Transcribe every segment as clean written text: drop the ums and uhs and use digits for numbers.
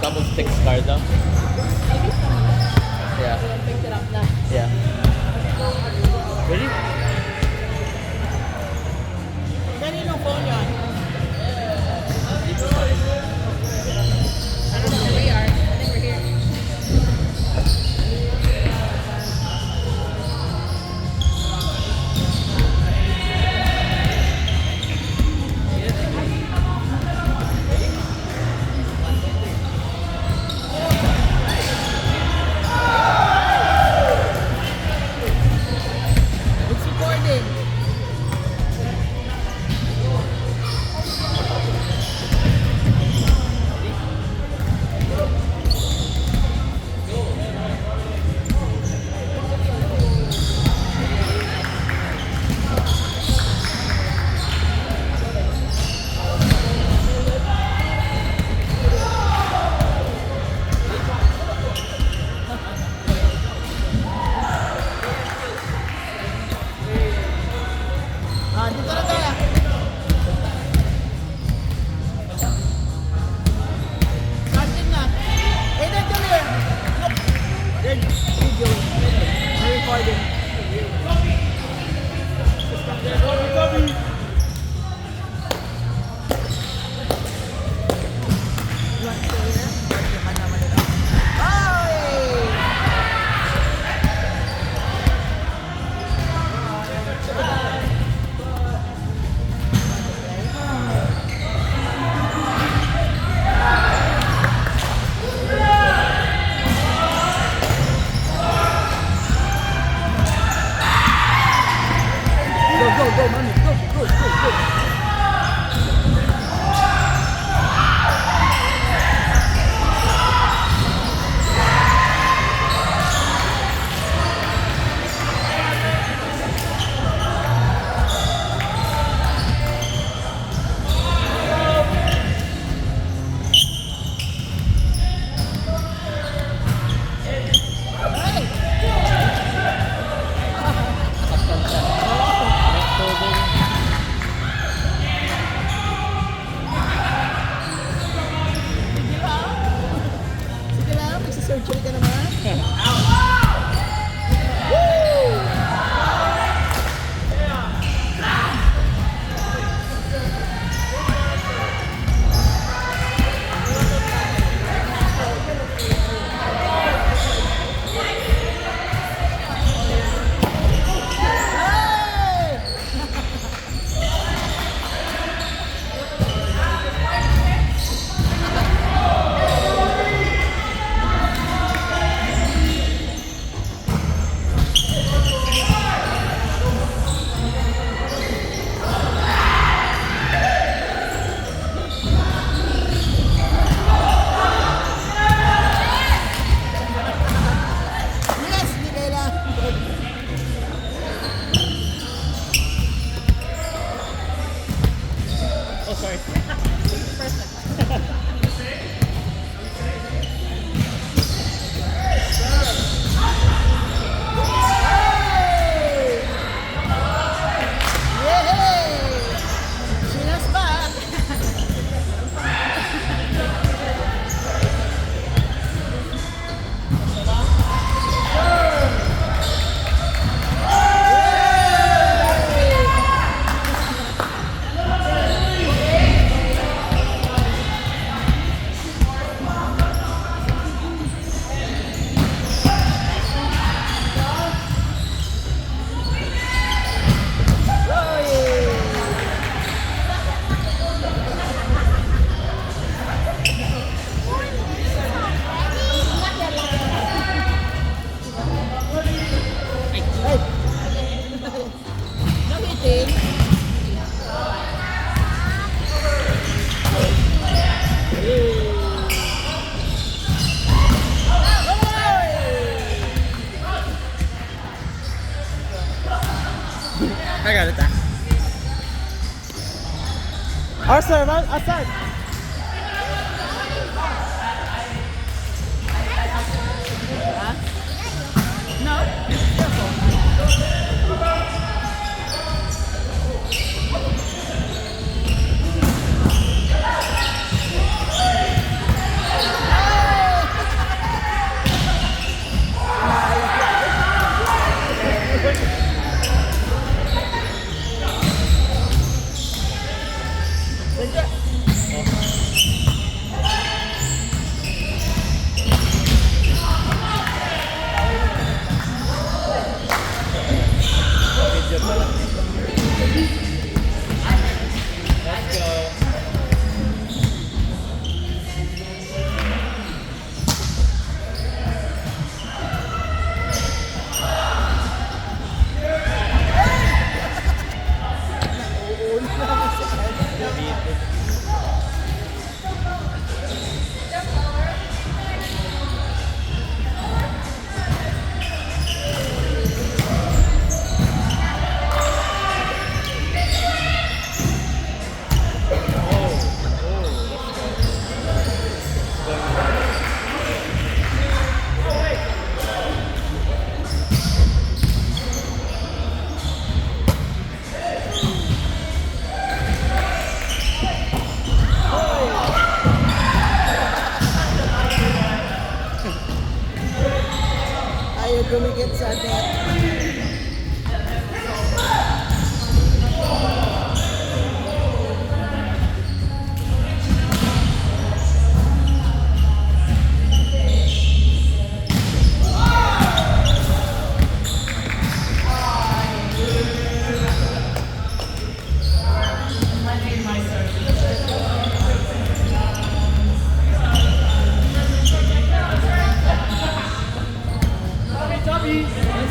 double stick scar though. Maybe someone Yeah. picked it up na. Yeah. Ready? Kaninong phone yun? I don't know where we are. I think we're here. It's recording. Dito na tayo. Starting na. Hey, then come here. Look. Then, video. I'm recording. You want to stay here? Yung ka naman nila. Ay! Go, mommy. Go. Sige lang, magsasurgery ka naman. Woo! Hey! Yes, hindi kailangan. Oh, sorry. Hey! Yay! Sheena's back! No hitting. I got it. Outside, outside. No? dumikit sa net.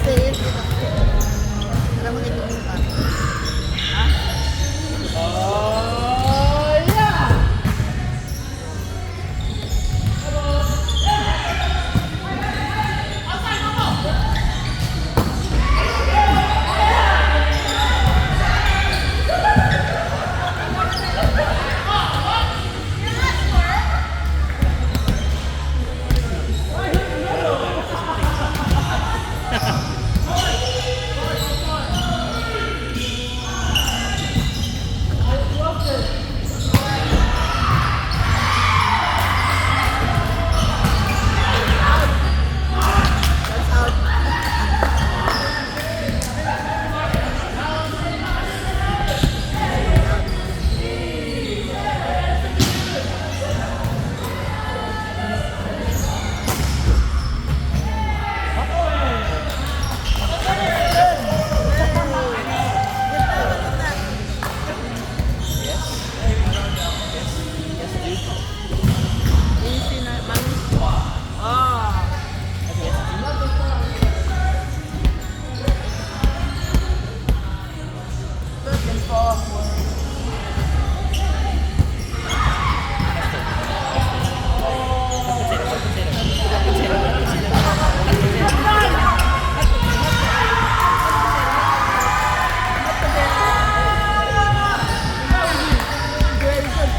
Safe. Alam mo ito yung pa. Oh, yeah! That's out. Easy naman. Ah. Third and fourth. Very good.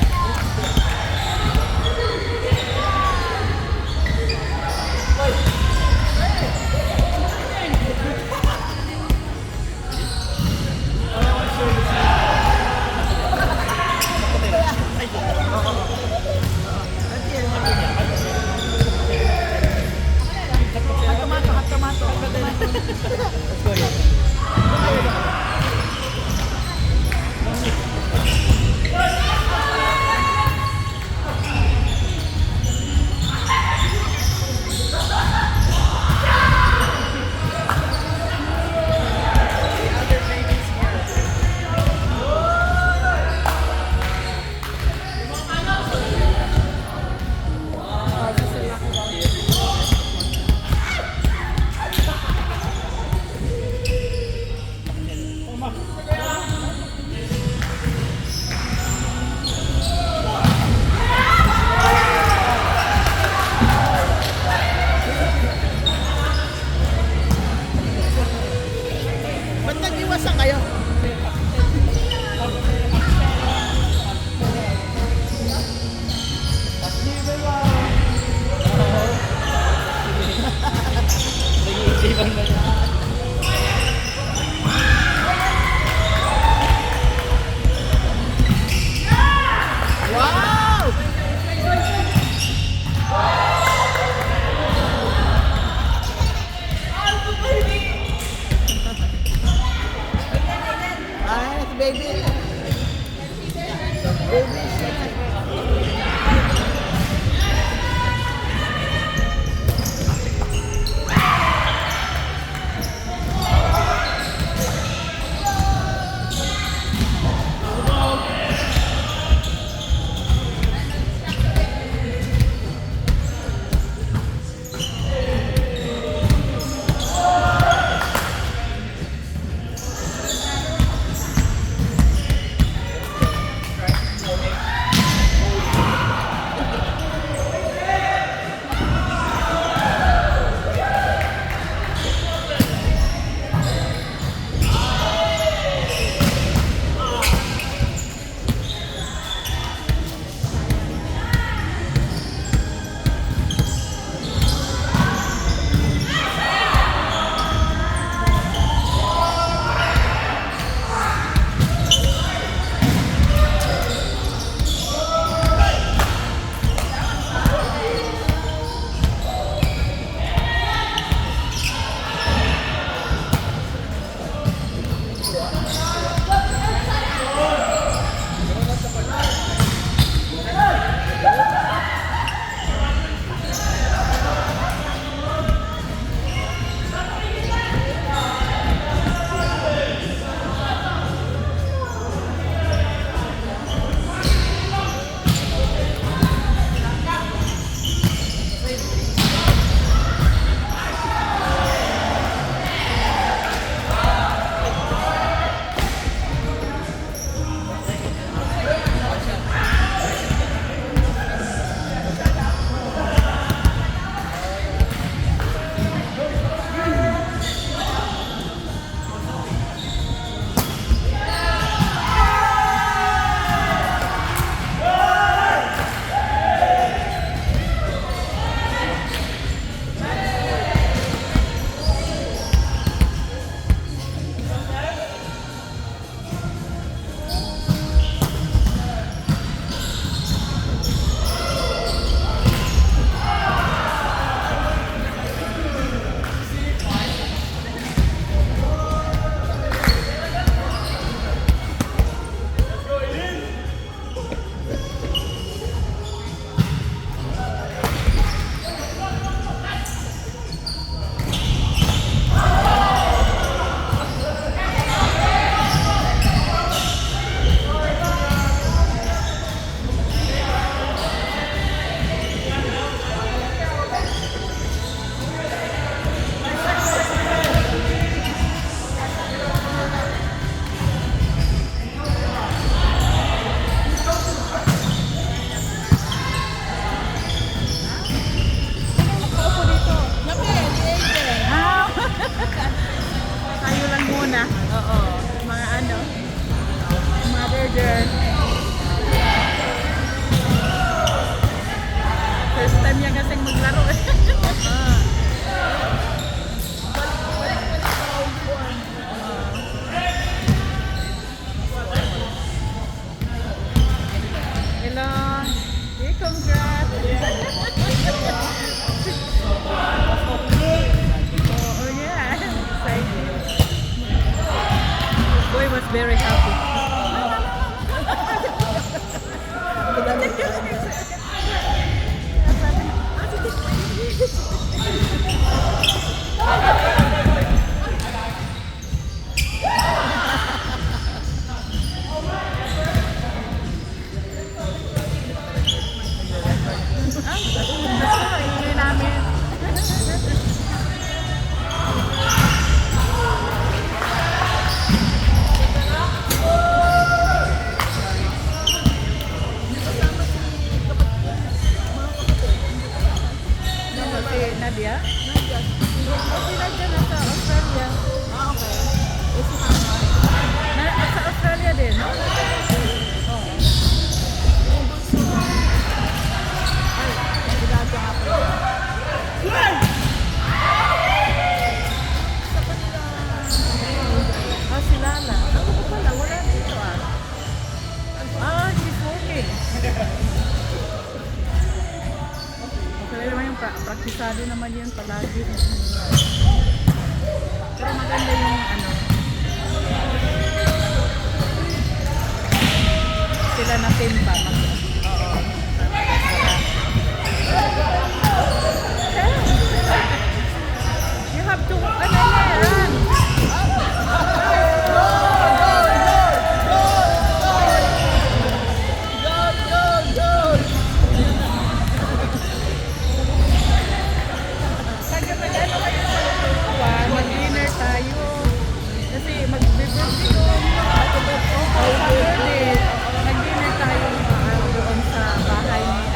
Kamato. Let's go here. Oo, mga ano, mother girl. First time niya kasing maglaro eh. Hello. Hey, congrats. Oh, yeah. Excited. Boy was very happy. Basta, ingay namin. Si Nadia? Si Nadia nasa Australia. Sa Australia din. Ah, si Lala. Ako pa pala, wala dito ah. Ah, she's working. Okay naman yung praktisado naman yun palagi. Pero maganda yung ano. Sila na timba. Oo. You have to, ano yan? Mag-dinner tayo. Kasi mag-birthday ko. Mag-dinner tayo doon sa bahay ni,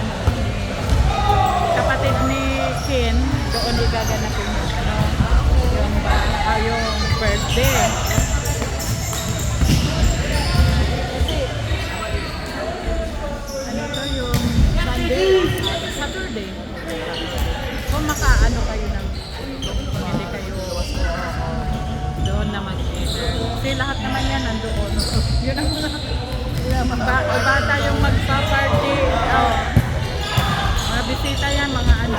ni kapatid ni Ken. Doon igaganapin yung birthday. Kasi ano to yung Saturday. Kung makaano kayo ng hindi kayo doon na mag-dinner. Kasi lahat naman yan nandoon. Yun ang bata yung magpa-party. Oh. Mga bisita yan, mga ano.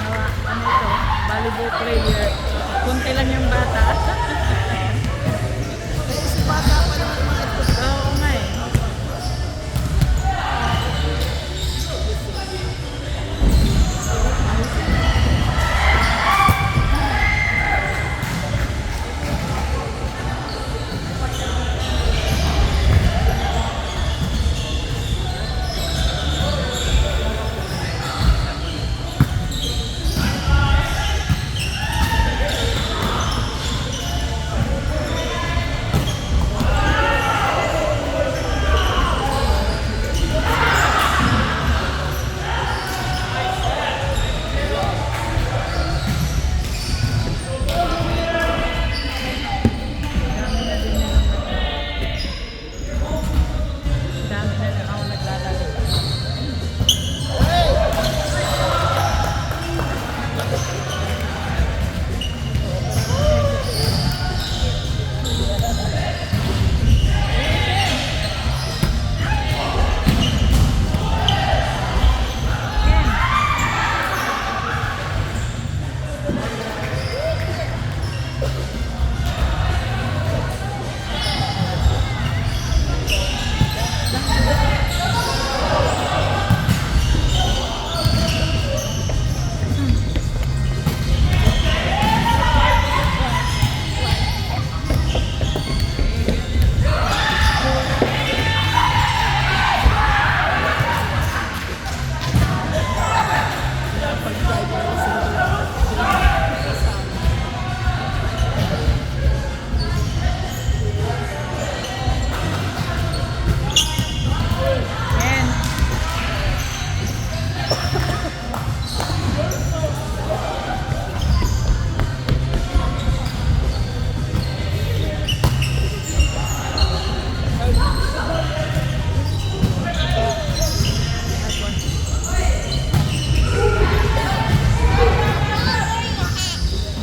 Mga ano ito, volleyball player. Kunti lang yung bata. Bata pa lang mga ito. Oo nga eh.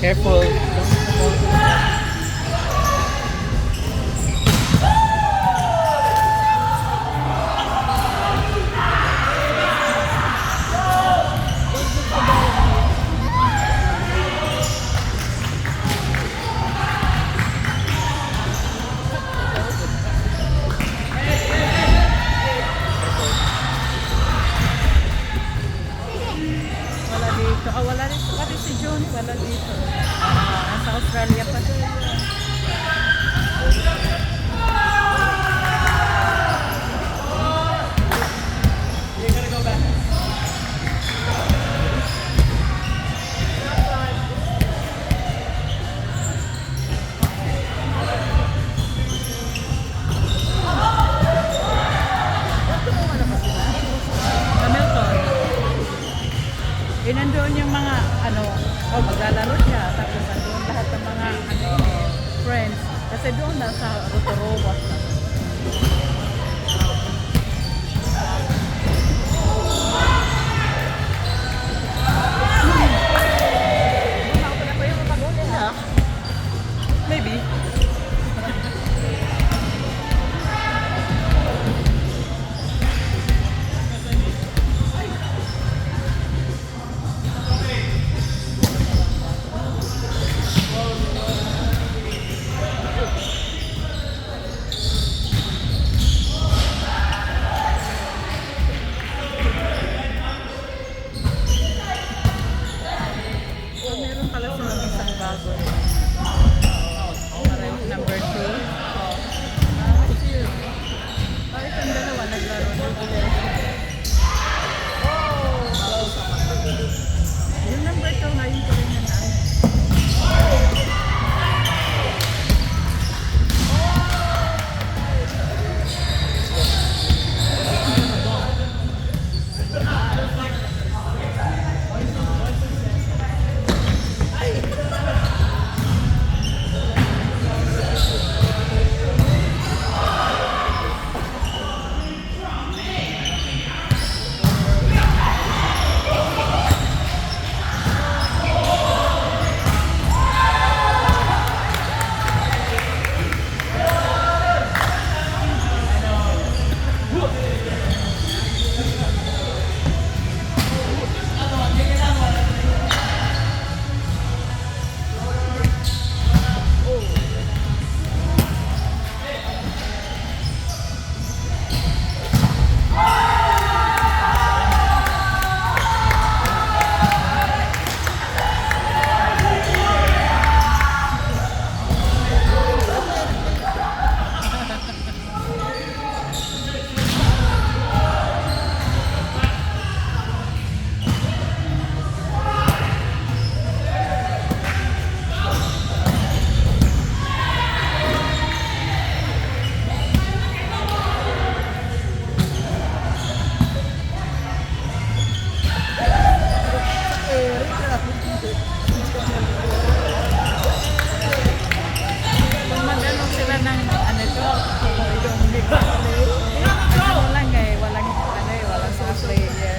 Careful. Wala dito. Ah, wala dito. Pati si Johnny, wala dito. Nasa Australia pa siya. Hamilton. Nandoon yung mga maglalaro siya. Tapos nandoon lahat ng mga friends. Kasi doon na sa Rotorua. Maybe. Meron pala silang isang bago. Parang number 2. Itong dalawa naglaro ng ulit. Yung number 2 ngayon ko rin na. Kung mag-ano sila ng yung big play, lang walang sa player.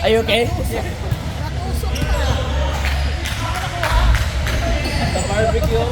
Are you okay? The barbecue.